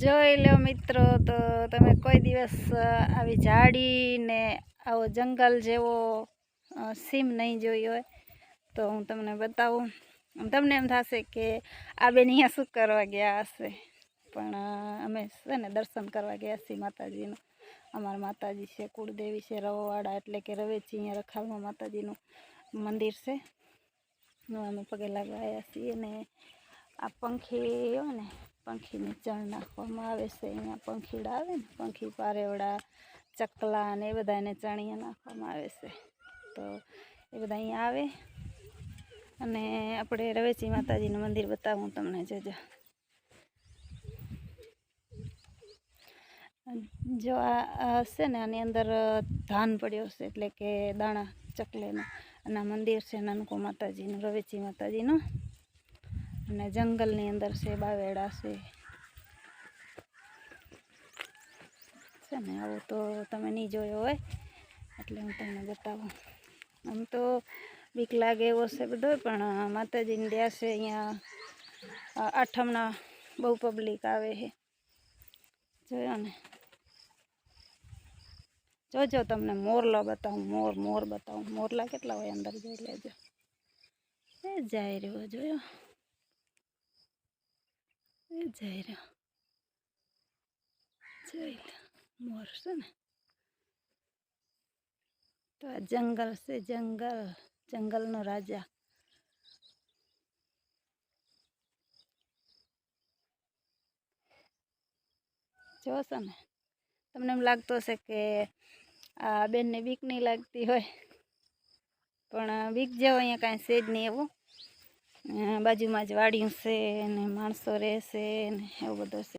જોઈ લો મિત્રો, તો તમે કોઈ દિવસ આવી ઝાડી ને આવો જંગલ જેવો સીમ નહીં જોઈ હોય તો હું તમને બતાવું. તમને એમ થશે કે આ બેન અહીંયા શું કરવા ગયા હશે, પણ અમે છે ને દર્શન કરવા ગયા છીએ માતાજીનું. અમારા માતાજી છે કુળદેવી છે રવાવાડા, એટલે કે રવેચી, અહીંયા રખાલમાં માતાજીનું મંદિર છે. અમે પગે લાગવા આવ્યા છીએ. ને આ પંખી હોય ને, પંખીને ચણ નાખવામાં આવે છે. અહીંયા પંખીડા આવે ને, પંખી પારેવડા, ચકલા ને એ બધા એને ચણિયા નાખવામાં આવે છે. તો એ બધા અહીંયા આવે. અને આપણે રવેચી માતાજીનું મંદિર બતાવું તમને. જોજો, જો આ છે ને, આની અંદર ધાન પડ્યો છે, એટલે કે દાણા ચકલેનું. અને આ મંદિર છે નાનકો માતાજીનું, રવેચી માતાજીનું. અને જંગલની અંદર છે, બાવેડા છે ને. આવું તો તમે નહીં જોયો હોય એટલે હું તમને બતાવું. આમ તો બીક લાગે એવો છે બધો, પણ માતાજીની દયા છે. અહીંયા આઠમના બહુ પબ્લિક આવે છે. જોયો ને, જોજો તમને મોરલા બતાવું. મોર બતાવું. મોરલા કેટલા હોય અંદર જોઈ લેજો. એ જાય રહ્યો, જોયો, એ જાય રહ્યો. જોઈ લો, મોર છે ને. તો આ જંગલ છે, જંગલનો રાજા. જોશો ને, તમને એમ લાગતું હશે કે આ બેનને બીક નહીં લાગતી હોય, પણ બીક જેવો અહીંયા કાંઈ છે જ નહીં એવું. બાજુમાં જ વાડિયું છે ને માણસો રહેશે ને એવું બધું છે.